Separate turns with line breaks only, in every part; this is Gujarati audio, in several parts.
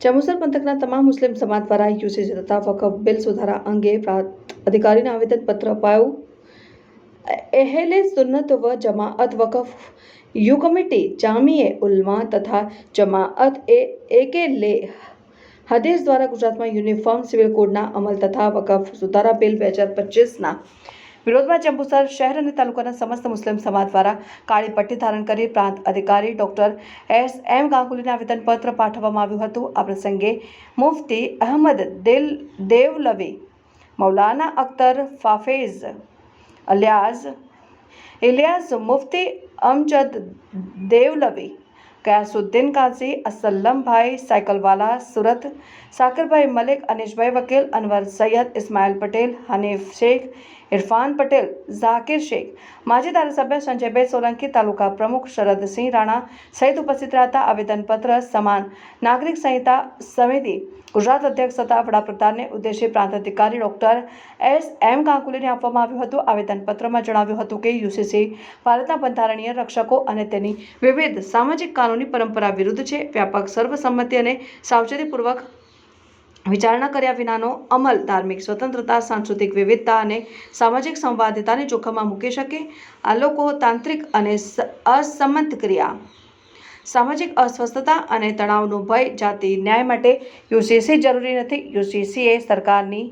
જંબુસર પંથકના તમામ મુસ્લિમ સમાજ દ્વારા યુસીસી તથા વકફ બિલ સુધારા અંગે પ્રાંત અધિકારીને આવેદનપત્ર અપાયું। અહેલે સુન્નત વ જમાઅત વકફ યુ કમિટી જામિએ ઉલમા તથા જમાઅત એકે લે હદીસ દ્વારા ગુજરાતમાં યુનિફોર્મ સિવિલ કોડના અમલ તથા વકફ સુધારા બિલ 2025ના વિરોધમાં જંબુસર શહેર અને તાલુકાના સમસ્ત મુસ્લિમ સમાજ દ્વારા કાળી પટ્ટી ધારણ કરી પ્રાંત અધિકારી ડોક્ટર એસ.એમ. ગાંગુલીને આવેદનપત્ર પાઠવવામાં આવ્યું હતું। આ પ્રસંગે મુફ્તી અહમદ દેવલવી, મૌલાના અખ્તર ફાફેઝ ઇલિયાસ, મુફ્તી અમજદ દેવલવી, કયાસુદ્દીન કાઝી, અસલમભાઈ સાયકલવાલા સુરત, સાકરભાઈ મલિક, અનીશભાઈ વકીલ, અનવર સૈયદ, ઇસ્માઇલ પટેલ, હનીફ શેખ, ઇરફાન પટેલ, ઝાકિર શેખ, માજી ધારાસભ્ય સંજયભાઈ સોલંકી, તાલુકા પ્રમુખ શરદસિંહ રાણા સહિત ઉપસ્થિત રહેતા આવેદનપત્ર સમાન નાગરિક સંહિતા સમિતિ ગુજરાત અધ્યક્ષ તથા વડાપ્રધાનને ઉદ્દેશી પ્રાંત અધિકારી ડોક્ટર એસ.એમ. ગાંગુલીને આપવામાં આવ્યું હતું। આવેદનપત્રમાં જણાવ્યું હતું કે યુસીસી ભારતના બંધારણીય રક્ષકો અને તેની વિવિધ સામાજિક કાનૂની પરંપરા વિરુદ્ધ છે। વ્યાપક સર્વસંમતિ અને સાવચેતીપૂર્વક વિચારણા કર્યા વિનાનો અમલ ધાર્મિક સ્વતંત્રતા, સાંસ્કૃતિક વિવિધતા અને સામાજિક સંવાદિતાને જોખમમાં મૂકી શકે। આ લોકો તાંત્રિક અને અસંમત ક્રિયા, સામાજિક અસ્વસ્થતા અને તણાવનો ભય, જાતિ ન્યાય માટે યુસીસી જરૂરી નથી। યુસીસી એ સરકારની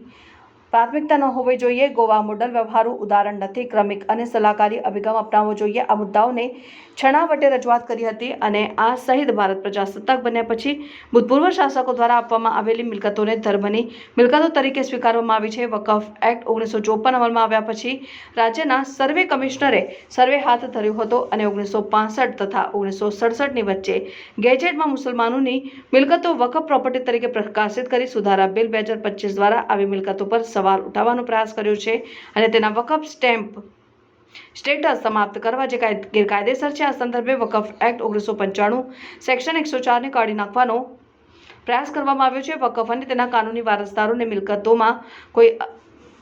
પ્રાથમિકતા ન હોવી જોઈએ। ગોવા મોડલ વ્યવહારુ ઉદાહરણ નથી। ક્રમિક અને સલાહકારી અભિગમ અપનાવવો જોઈએ। આ મુદ્દાઓને છણાવટે રજૂઆત કરી હતી અને આ સહિત ભારત પ્રજાસત્તાક બન્યા પછી ભૂતપૂર્વ શાસકો દ્વારા આપવામાં આવેલી મિલકતોને ધર્મની મિલકતો તરીકે સ્વીકારવામાં આવી છે। વકફ એક્ટ 1954 અમલમાં આવ્યા પછી રાજ્યના સર્વે કમિશનરે સર્વે હાથ ધર્યો હતો અને 1965 તથા 1967ની વચ્ચે ગેજેટમાં મુસલમાનોની મિલકતો વકફ પ્રોપર્ટી તરીકે પ્રકાશિત કરી સુધારા બિલ 2025 દ્વારા આવી મિલકતો પર સવાલ ઉઠાવવાનો પ્રયાસ કર્યો છે અને તેના વકફ સ્ટેટસ સમાપ્ત કરવા જે ગેરકાયદેસર છે। આ સંદર્ભે વકફ એક્ટ 1995 સેક્શન 104ને કાઢી નાખવાનો પ્રયાસ કરવામાં આવ્યો છે। વકફ અને તેના કાનૂની વારસદારોને મિલકતોમાં કોઈ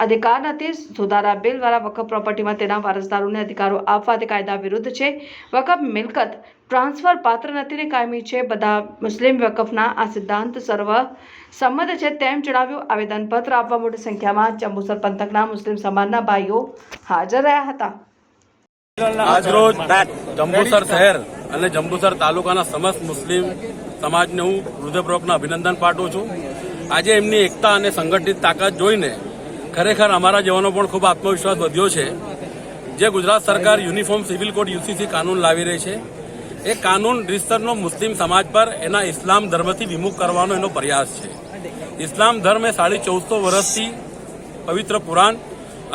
અધિકાર નથી। સુધારા બિલ દ્વારા વકફ પ્રોપર્ટીમાં તેના વારસદારોને અધિકારો આપવા તે કાયદા વિરુદ્ધ છે। વકફ મિલકત ટ્રાન્સફર પાત્ર નથી ને કાયમી છે। બધા મુસ્લિમ વકફના આ સિદ્ધાંત સર્વસંમત છે તેમ જણાવ્યું। આવેદનપત્ર આપવા મોટી સંખ્યામાં જંબુસર પંથકના મુસ્લિમ સમાજના ભાઈઓ હાજર રહ્યા હતા।
આજરોજ જંબુસર શહેર અને જંબુસર તાલુકાના સમસ્ત મુસ્લિમ સમાજને હું હૃદયપૂર્વકના અભિનંદન પાઠવું છું। આજે એમની એકતા અને સંગઠિત તાકાત જોઈને ખરેખર અમારા જવાનો પણ ખૂબ આત્મવિશ્વાસ વધ્યો છે। જે ગુજરાત સરકાર યુનિફોર્મ સિવિલ કોડ યુસીસી કાનૂન લાવી રહી છે, એ કાનૂન રીતસરનો મુસ્લિમ સમાજ પર એના ઇસ્લામ ધર્મથી વિમુખ કરવાનો એનો પ્રયાસ છે। ઇસ્લામ ધર્મ એ 1450 વર્ષથી પવિત્ર કુરાન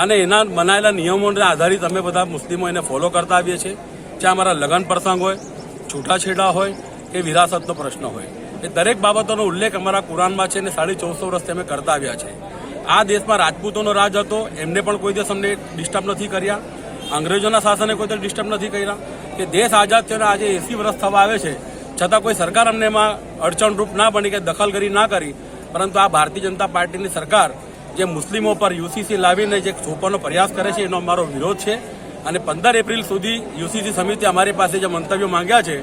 અને એના બનાયેલા નિયમોને આધારિત અમે બધા મુસ્લિમો એને ફોલો કરતા આવીએ છીએ। ચાહે અમારા લગ્ન પ્રસંગ હોય, છૂટાછેડા હોય કે વિરાસતનો પ્રશ્ન હોય, એ દરેક બાબતોનો ઉલ્લેખ અમારા કુરાનમાં છે અને 1450 વર્ષથી અમે કરતા આવ્યા છે। આ દેશમાં રાજપૂતોનો રાજ હતો, એમને પણ કોઈ દિવસ અમને ડિસ્ટર્બ નથી કર્યા। અંગ્રેજોના શાસને કોઈ દિવસ ડિસ્ટર્બ નથી કર્યા કે દેશ આઝાદ થયો આજે 80 વર્ષ થવા આવે છે છતાં કોઈ સરકાર અમને એમાં અડચણરૂપ ના બની કે દખલગીરી ના કરી। પરંતુ આ ભારતીય જનતા પાર્ટીની સરકાર જે મુસ્લિમો પર યુસીસી લાવીને જે થોપવાનો પ્રયાસ કરે છે એનો અમારો વિરોધ છે અને 15 એપ્રિલ સુધી યુસીસી સમિતિ અમારી પાસે જે મંતવ્યો માંગ્યા છે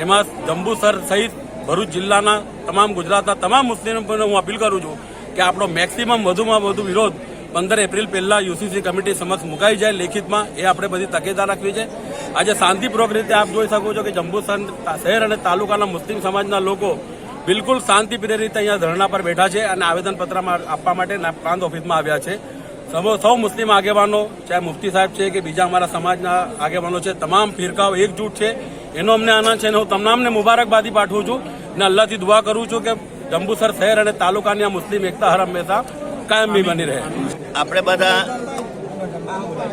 એમાં જંબુસર સહિત ભરૂચ જિલ્લાના તમામ ગુજરાતના તમામ મુસ્લિમોને હું અપીલ કરું છું કે આપણો મેક્સિમમ વધુમાં વધુ વિરોધ 15 એપ્રિલ પહેલા યુસીસી કમિટી સમક્ષ મુકાઈ જાય લેખિતમાં, એ આપણે બધી તકેદાર રાખવી છે। આજે શાંતિપૂર્વક રીતે આપ જોઈ શકો છો કે જંબુસર શહેર અને તાલુકાના મુસ્લિમ સમાજના લોકો બિલકુલ શાંતિપ્રિય રીતે અહીંયા ધરણા પર બેઠા છે અને આવેદનપત્ર આપવા માટે પ્રાંત ઓફિસમાં આવ્યા છે। સૌ મુસ્લિમ આગેવાનો, ચાહે મુફ્તી સાહેબ છે કે બીજા અમારા સમાજના આગેવાનો છે, તમામ ફિરકાઓ એકજૂટ છે, એનો અમને આનંદ છે અને હું તમામને મુબારકબાદી પાઠવું છું અને અલ્લાહથી દુઆ કરું છું કે જંબુસર શહેર અને તાલુકાની આ મુસ્લિમ એકતા હર હંમેશા કાયમી બની રહે।
આપણે બધા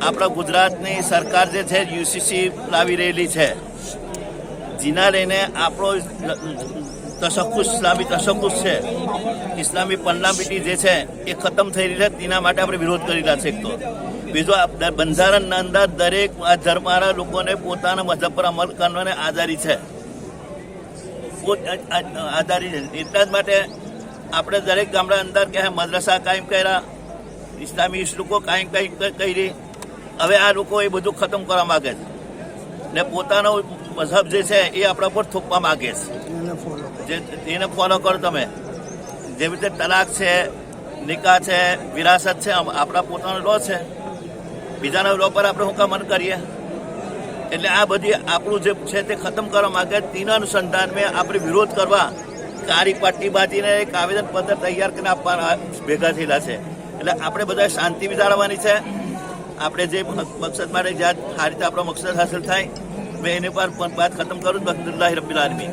આપણા ગુજરાતની સરકાર જે છે યુસીસી લાવી રહેલી છે, જેના લઈને આપણો ઇસ્લામી તશક્કુસ છે, ઇસ્લામી પર્નામિટી જે છે એ ખતમ થઈ રહી છે, તેના માટે આપણે વિરોધ કરી રહ્યા છે। એક તો બીજો બંધારણના અંદર દરેક ધર્મવાળા લોકોને પોતાના મذહબ પર અમલ કરવાની આઝાદી છે। એટલા જ માટે આપણે દરેક ગામડા અંદર કે મદ્રસા કાયમ કર્યા, ઇસ્લામી લોકો કાયમ કરી। હવે આ લોકો એ બધું ખતમ કરવા માંગે છે ને પોતાનો મذહબ જે છે એ આપણા પર થોપવા માંગે છે, એને ફોલો કરો તમે। જેવી રીતે તલાક છે, નિકાહ છે, વિરાસત છે, આપણા પોતાનો લો છે, બીજાના લો પર આપણે હું કામ મન કરીએ? એટલે આ બધી આપણું જે છે તે ખતમ કરવા માંગે તેના અનુસંધાનમાં આપણે વિરોધ કરવા કાળી પટ્ટી બાંધીને એક આવેદનપત્ર તૈયાર કરીને આપવા ભેગા થયેલા છે. એટલે આપણે બધા શાંતિ વિચારવાની છે. આપણે જે મકસદ માટે જ્યાં આ રીતે આપણો મકસદ હાંસલ થાય મેં એની પર વાત ખતમ કરું. અલ્હમ્દુલિલ્લાહ રબ્બિલ આલમીન.